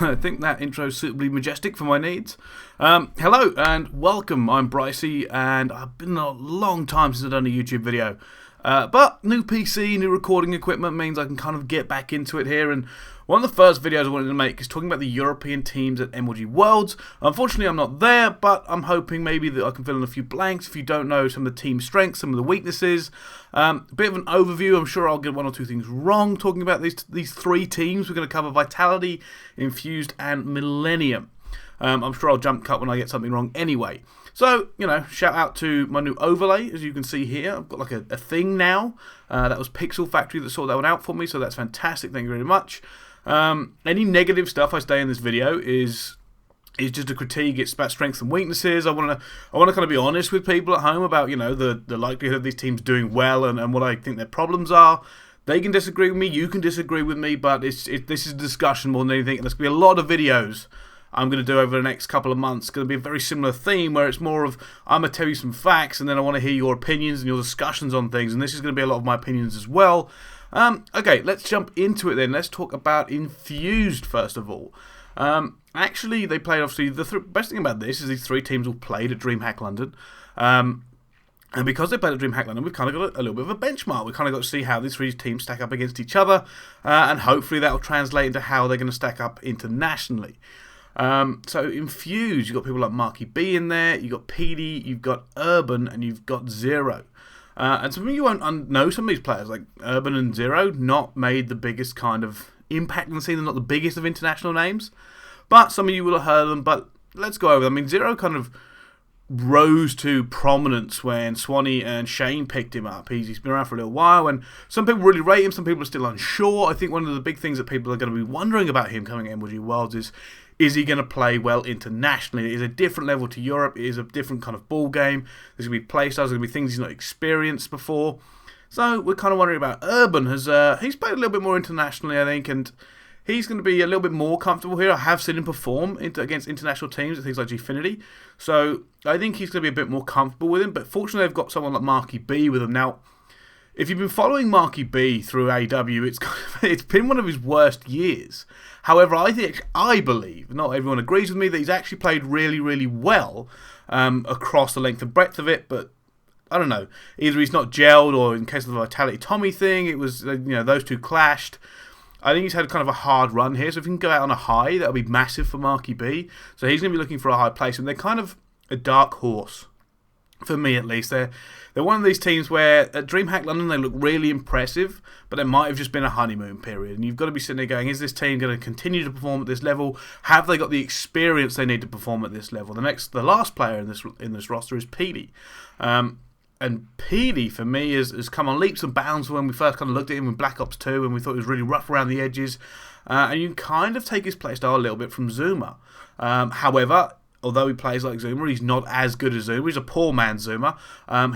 I think that intro is suitably majestic for my needs. Hello and welcome, I'm Bricey, and I've been a long time since I've done a YouTube video. But new PC, new recording equipment means I can kind of get back into it here, and one of the first videos I wanted to make is talking about the European teams at MLG Worlds. Unfortunately, I'm not there, but I'm hoping maybe that I can fill in a few blanks if you don't know some of the team strengths, some of the weaknesses. A bit of an overview. I'm sure I'll get one or two things wrong talking about these three teams. We're going to cover Vitality, Infused, and Millenium. I'm sure I'll jump cut when I get something wrong anyway. So, shout out to my new overlay, as you can see here. I've got like a thing now. That was Pixel Factory that sorted that one out for me, so that's fantastic. Thank you very much. Any negative stuff I say in this video is just a critique. It's about strengths and weaknesses. I want to kind of be honest with people at home about the likelihood of these teams doing well and what I think their problems are. They can disagree with me, you can disagree with me, but this is a discussion more than anything. And there's going to be a lot of videos I'm going to do over the next couple of months. It's going to be a very similar theme where it's more of I'm going to tell you some facts and then I want to hear your opinions and your discussions on things, and this is going to be a lot of my opinions as well. Okay, let's jump into it then. Let's talk about Infused first of all. Actually, they played, obviously, the best thing about this is these three teams all played at DreamHack London. And because they played at DreamHack London, we've kind of got a little bit of a benchmark. We've kind of got to see how these three teams stack up against each other, and hopefully that will translate into how they're going to stack up internationally. So Infused, you've got people like Marky B in there, you've got PD, you've got Urban, and you've got Zero. And some of you won't know some of these players, like Urban and Zero, not made the biggest kind of impact on the scene. They're not the biggest of international names, but some of you will have heard of them. But let's go over them. I mean, Zero kind of rose to prominence when Swanee and Shane picked him up. He's been around for a little while, and some people really rate him, some people are still unsure. I think one of the big things that people are going to be wondering about him coming at MLG Worlds is he going to play well internationally? It is a different level to Europe. It is a different kind of ball game. There's going to be playstyles. There's going to be things he's not experienced before. So we're kind of wondering about Urban. He's played a little bit more internationally, I think, and he's going to be a little bit more comfortable here. I have seen him perform against international teams at things like Gfinity. So I think he's going to be a bit more comfortable with him. But fortunately, they've got someone like Marky B with him. Now, if you've been following Marky B through AW, it's been one of his worst years. However, I believe, not everyone agrees with me, that he's actually played really, really well across the length and breadth of it. But I don't know, either he's not gelled, or in case of the Vitality Tommy thing, it was those two clashed. I think he's had kind of a hard run here, so if he can go out on a high, that'll be massive for Marky B. So he's going to be looking for a high place, and they're kind of a dark horse. For me, at least, they're one of these teams where at DreamHack London they look really impressive, but it might have just been a honeymoon period. And you've got to be sitting there going, is this team going to continue to perform at this level? Have they got the experience they need to perform at this level? The last player in this roster is PD. And PD, for me, has come on leaps and bounds when we first kind of looked at him in Black Ops 2, and we thought he was really rough around the edges. And you can kind of take his playstyle a little bit from Zuma. However, although he plays like Zuma, he's not as good as Zuma. He's a poor man's Zuma.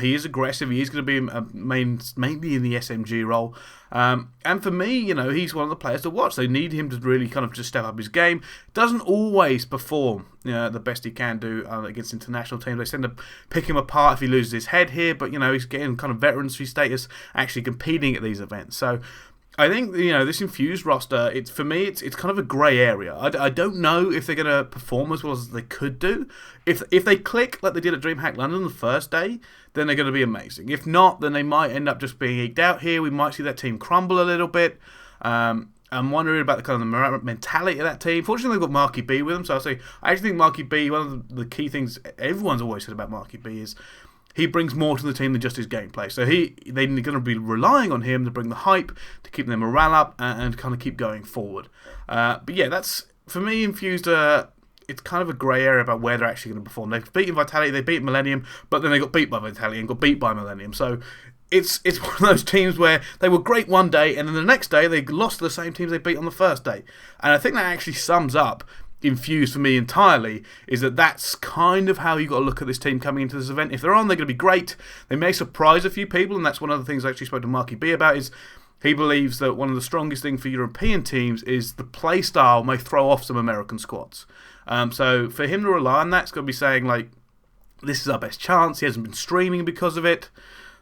He is aggressive. He is going to be mainly in the SMG role. And for me, he's one of the players to watch. They need him to really kind of just step up his game. Doesn't always perform the best he can do against international teams. They tend to pick him apart if he loses his head here. But, he's getting kind of veterancy status actually competing at these events. So I think this Infused roster, for me, it's kind of a grey area. I don't know if they're going to perform as well as they could do. If they click like they did at DreamHack London the first day, then they're going to be amazing. If not, then they might end up just being eked out here. We might see that team crumble a little bit. I'm wondering about the kind of the mentality of that team. Fortunately, they've got Marky B with them, so I actually think Marky B, one of the key things everyone's always said about Marky B is he brings more to the team than just his gameplay. So they're going to be relying on him to bring the hype, to keep their morale up, and kind of keep going forward. But yeah, that's, for me, Infused, it's kind of a grey area about where they're actually going to perform. They've beaten Vitality, they beat Millenium, but then they got beat by Vitality and got beat by Millenium. So it's one of those teams where they were great one day, and then the next day they lost to the same teams they beat on the first day. And I think that actually sums up Infused for me entirely, is that's kind of how you got to look at this team coming into this event. If they're on, they're going to be great. They may surprise a few people, and that's one of the things I actually spoke to Marky B about, is he believes that one of the strongest things for European teams is the play style may throw off some American squads. So for him to rely on that, it's going to be saying, like, this is our best chance. He hasn't been streaming because of it.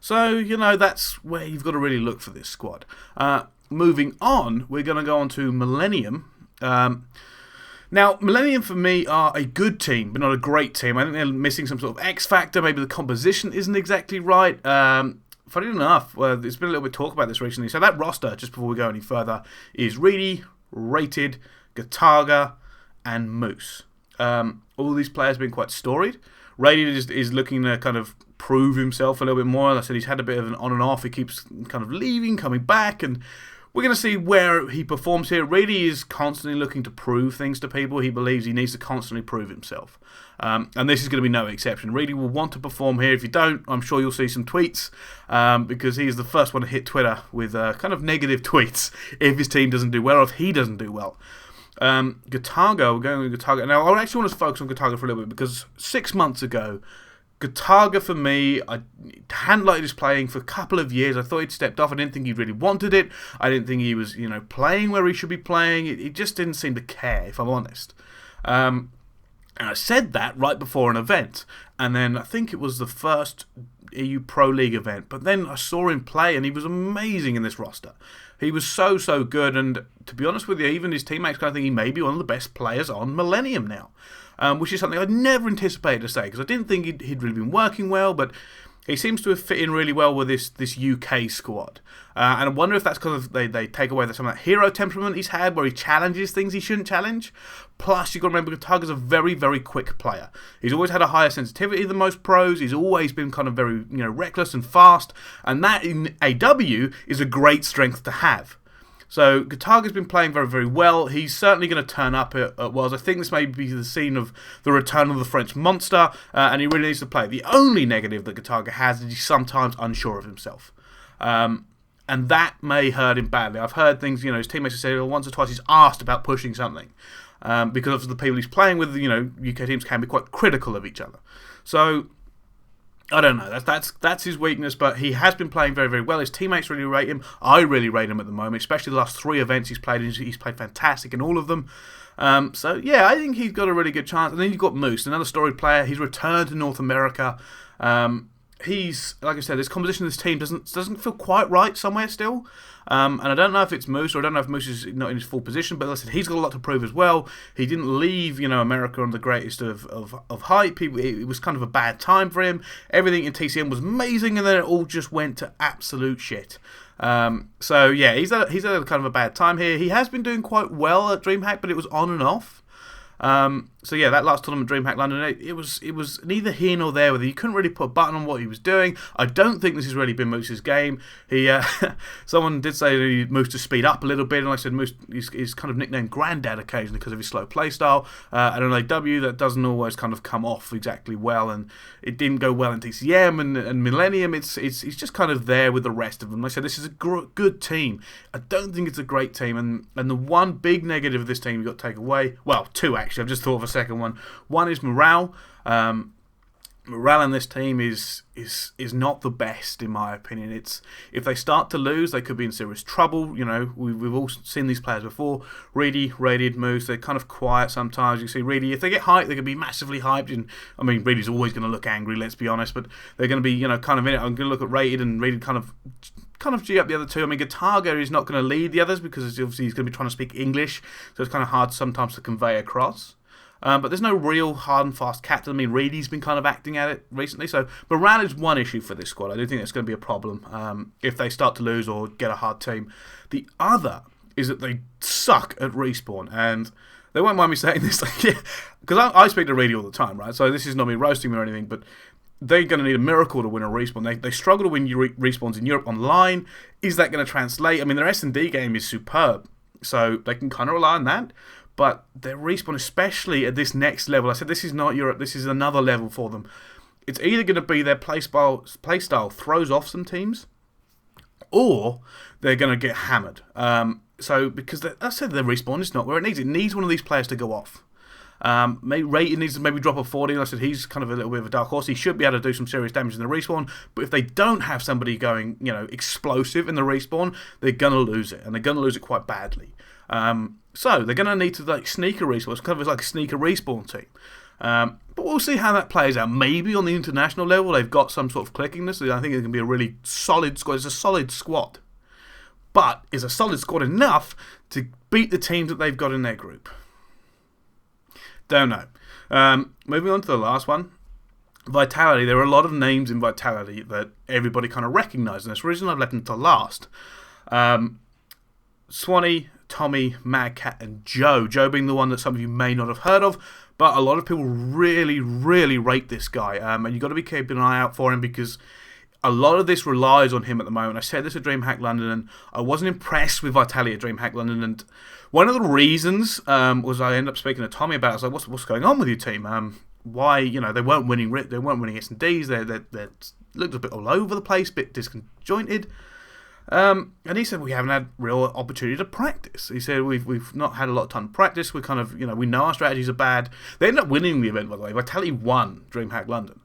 So, that's where you've got to really look for this squad. Moving on, we're going to go on to Millenium. Now, Millennium for me are a good team, but not a great team. I think they're missing some sort of X factor. Maybe the composition isn't exactly right. Funny enough, there's been a little bit of talk about this recently. So that roster, just before we go any further, is Reedy, Rated, Gataga, and Moose. All these players have been quite storied. Rated is looking to kind of prove himself a little bit more. Like I said, he's had a bit of an on and off. He keeps kind of leaving, coming back, and we're going to see where he performs here. Reedy is constantly looking to prove things to people. He believes he needs to constantly prove himself. And this is going to be no exception. Reedy will want to perform here. If you don't, I'm sure you'll see some tweets because he is the first one to hit Twitter with kind of negative tweets if his team doesn't do well or if he doesn't do well. Gataga, we're going with Gataga. Now, I actually want to focus on Gataga for a little bit because 6 months ago, Gataga for me, I hadn't liked his playing for a couple of years. I thought he'd stepped off. I didn't think he really wanted it. I didn't think he was, playing where he should be playing. He just didn't seem to care, if I'm honest. And I said that right before an event. And then I think it was the first EU Pro League event. But then I saw him play and he was amazing in this roster. He was so good. And to be honest with you, even his teammates kind of think he may be one of the best players on Millennium now. Which is something I'd never anticipated to say because I didn't think he'd really been working well, but he seems to have fit in really well with this UK squad. And I wonder if that's because they take away some of that hero temperament he's had where he challenges things he shouldn't challenge. Plus, you've got to remember, Gataga's a very, very quick player. He's always had a higher sensitivity than most pros. He's always been kind of very reckless and fast. And that in AW is a great strength to have. So Gataga's been playing very, very well. He's certainly going to turn up at Worlds. I think this may be the scene of the return of the French monster, and he really needs to play. The only negative that Gataga has is he's sometimes unsure of himself. And that may hurt him badly. I've heard things, his teammates have said once or twice he's asked about pushing something. Because of the people he's playing with, UK teams can be quite critical of each other. So I don't know. That's his weakness, but he has been playing very, very well. His teammates really rate him. I really rate him at the moment, especially the last 3 events he's played. He's played fantastic in all of them. So yeah, I think he's got a really good chance. And then you've got Moose, another storied player. He's returned to North America. He's, like I said, this composition of this team doesn't feel quite right somewhere still. And I don't know if it's Moose or I don't know if Moose is not in his full position, but like I said, he's got a lot to prove as well. He didn't leave, America on the greatest of hype. It was kind of a bad time for him. Everything in TCM was amazing, and then it all just went to absolute shit. So yeah, he's had kind of a bad time here. He has been doing quite well at DreamHack, but it was on and off. So yeah, that last tournament, DreamHack London, it was neither here nor there. Whether you couldn't really put a button on what he was doing. I don't think this has really been Moose's game. He, someone did say that he Moose to speed up a little bit, and like I said, Moose is kind of nicknamed Granddad occasionally because of his slow playstyle. And on AW, that doesn't always kind of come off exactly well, and it didn't go well in TCM and Millennium. It's just kind of there with the rest of them. Like I said, this is a good team. I don't think it's a great team, and the one big negative of this team you've got to take away, well, 2 actually. I've just thought of a second one. One is morale. Morale in this team is not the best in my opinion. If they start to lose, they could be in serious trouble. We've all seen these players before. Reedy, Rated, Moose, they're kind of quiet sometimes. You see Reedy, if they get hyped, they can be massively hyped. And I mean, Reedy's always going to look angry. Let's be honest, but they're going to be kind of in it. I'm going to look at Rated and Rated kind of G up the other two. I mean, Gataga is not going to lead the others because obviously he's going to be trying to speak English, so it's kind of hard sometimes to convey across. But there's no real hard and fast captain. I mean, Reedy's been kind of acting at it recently. So morale is one issue for this squad. I do think that's going to be a problem if they start to lose or get a hard team. The other is that they suck at respawn. And they won't mind me saying this, because I speak to Reedy all the time, right? So this is not me roasting me or anything, but they're going to need a miracle to win a respawn. They struggle to win respawns in Europe online. Is that going to translate? I mean, their S&D game is superb, so they can kind of rely on that. But their respawn, especially at this next level, I said this is not Europe, this is another level for them. It's either going to be their playstyle throws off some teams, or they're going to get hammered. Because I said their respawn is not where it needs. It needs one of these players to go off. Maybe Rated needs to maybe drop a 40. And I said he's kind of a little bit of a dark horse. He should be able to do some serious damage in the respawn. But if they don't have somebody going, explosive in the respawn, they're going to lose it, and they're going to lose it quite badly. So they're going to need to sneak a respawn. It's kind of like a sneaker respawn team. But we'll see how that plays out. Maybe on the international level they've got some sort of clickingness. I think it can be a really solid squad. It's a solid squad. But is a solid squad enough to beat the teams that they've got in their group? Don't know. Moving on to the last one. Vitality. There are a lot of names in Vitality that everybody kind of recognises, and that's the reason I've left them to last. Swanee, Tommy, Mad Cat, and Joe. Joe being the one that some of you may not have heard of, but a lot of people really, really rate this guy. And you've got to be keeping an eye out for him because a lot of this relies on him at the moment. I said this at DreamHack London, and I wasn't impressed with Vitality at DreamHack London. And one of the reasons was I ended up speaking to Tommy about it. I was like, what's going on with your team? Why, they weren't winning S&Ds. They looked a bit all over the place, a bit disconjointed. And he said we haven't had real opportunity to practice. He said we've not had a lot of time to practice. We kind of we know our strategies are bad. They ended up winning the event, by the way. Vitality won DreamHack London,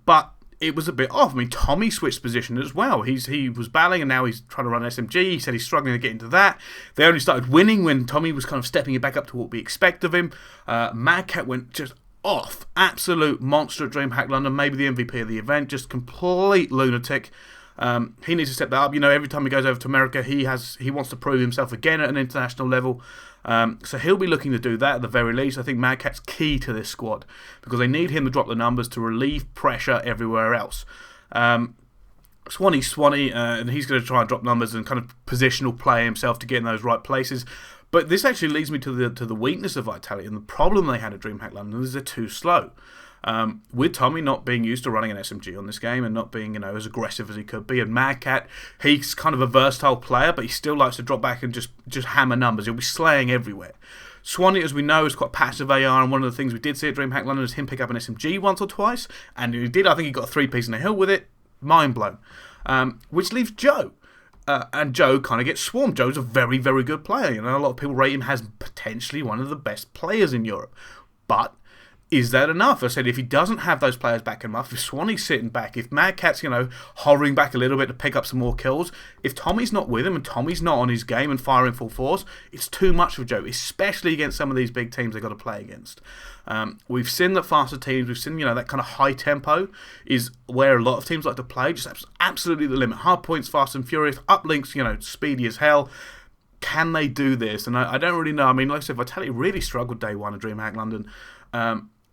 but it was a bit off. I mean, Tommy switched position as well. He was battling and now he's trying to run SMG. He said he's struggling to get into that. They only started winning when Tommy was kind of stepping it back up to what we expect of him. Mad Cat went just off, absolute monster at DreamHack London. Maybe the MVP of the event, just complete lunatic. He needs to step that up. Every time he goes over to America, he wants to prove himself again at an international level. So he'll be looking to do that at the very least. I think Mad Cat's key to this squad because they need him to drop the numbers to relieve pressure everywhere else. Swanee, and he's going to try and drop numbers and kind of positional play himself to get in those right places. But this actually leads me to the weakness of Vitality and the problem they had at DreamHack London is they're too slow. With Tommy not being used to running an SMG on this game and not being as aggressive as he could be, and Mad Cat, he's kind of a versatile player, but he still likes to drop back and just hammer numbers. He'll be slaying everywhere. Swanee, as we know, is quite passive AR, and one of the things we did see at DreamHack London is him pick up an SMG once or twice, and he did. I think he got a 3-piece in the hill with it. Mind blown. Which leaves Joe. And Joe kind of gets swarmed. Joe's a very, very good player. A lot of people rate him as potentially one of the best players in Europe. But is that enough? I said if he doesn't have those players backing him up, if Swanee's sitting back, if Mad Cat's, hovering back a little bit to pick up some more kills, if Tommy's not with him and Tommy's not on his game and firing full force, it's too much for Joe, especially against some of these big teams they've got to play against. We've seen that faster teams, we've seen, that kind of high tempo is where a lot of teams like to play, just absolutely the limit. Hard points, fast and furious, uplinks, speedy as hell. Can they do this? And I don't really know. I mean, like I said, Vitality really struggled day one at DreamHack London.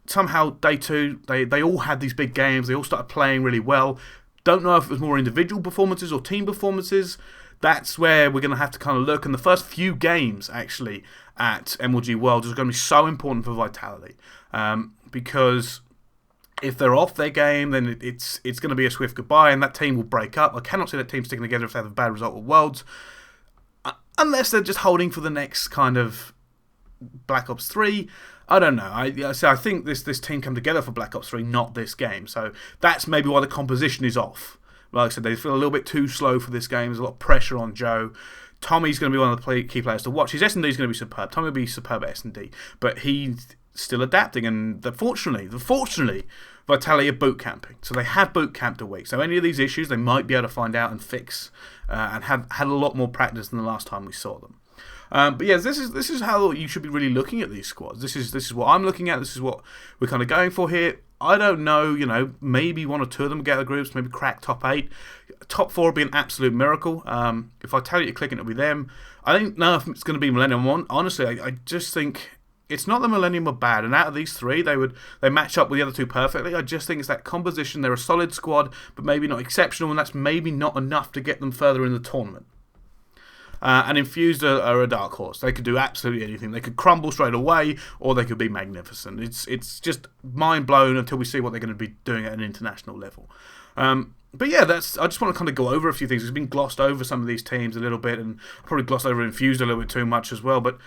Somehow, day two, they all had these big games. They all started playing really well. Don't know if it was more individual performances or team performances. That's where we're going to have to kind of look. And the first few games, actually, at MLG Worlds is going to be so important for Vitality. Because if they're off their game, then it's going to be a swift goodbye, and that team will break up. I cannot see that team sticking together if they have a bad result at Worlds. Unless they're just holding for the next kind of Black Ops 3. I don't know. I think this team came together for Black Ops 3, not this game. So that's maybe why the composition is off. Like I said, they feel a little bit too slow for this game. There's a lot of pressure on Joe. Tommy's going to be one of the key players to watch. His S&D is going to be superb. Tommy will be superb at S&D. But he's still adapting. And fortunately, Vitality are boot camping. So they have boot camped a week. So any of these issues, they might be able to find out and fix. And have had a lot more practice than the last time we saw them. But yeah, this is how you should be really looking at these squads. This is what I'm looking at. This is what we're kind of going for here. I don't know, maybe one or two of them get out of groups, maybe crack top 8. Top 4 would be an absolute miracle. If I tell you to click it, it'll be them. I don't know if it's going to be Millennium 1. Honestly, I just think it's not the Millennium are bad. And out of these 3, they match up with the other 2 perfectly. I just think it's that composition. They're a solid squad, but maybe not exceptional, and that's maybe not enough to get them further in the tournament. And Infused are a dark horse. They could do absolutely anything. They could crumble straight away, or they could be magnificent. It's just mind blown until we see what they're going to be doing at an international level. But yeah, I just want to kind of go over a few things. It's been glossed over some of these teams a little bit, and probably glossed over Infused a little bit too much as well. But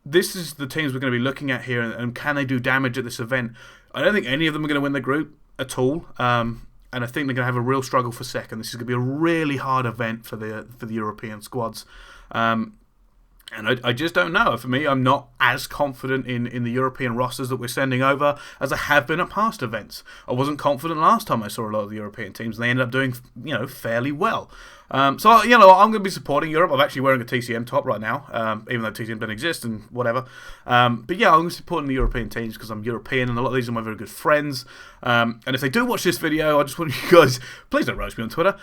this is the teams we're going to be looking at here, and can they do damage at this event? I don't think any of them are going to win the group at all. And I think they're going to have a real struggle for second. This is going to be a really hard event for the European squads. And I just don't know. For me, I'm not as confident in the European rosters that we're sending over as I have been at past events. I wasn't confident last time I saw a lot of the European teams, and they ended up doing fairly well. So, you know, I'm going to be supporting Europe. I'm actually wearing a TCM top right now, even though TCM doesn't exist and whatever. But yeah, I'm going to be supporting the European teams because I'm European and a lot of these are my very good friends. And if they do watch this video, I just want you guys, please don't roast me on Twitter.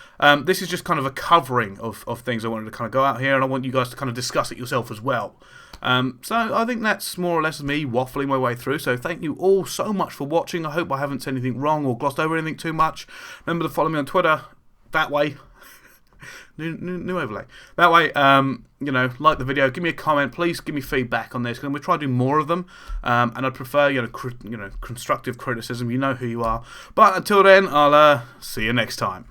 This is just kind of a covering of things I wanted to kind of go out here, and I want you guys to kind of discuss it yourself as well. So I think that's more or less me waffling my way through. So thank you all so much for watching. I hope I haven't said anything wrong or glossed over anything too much. Remember to follow me on Twitter. That way. New overlay. That way, you know, like the video, give me a comment, please give me feedback on this, because we'll try to do more of them. And I'd prefer, you know, constructive criticism. You know who you are. But until then, I'll see you next time.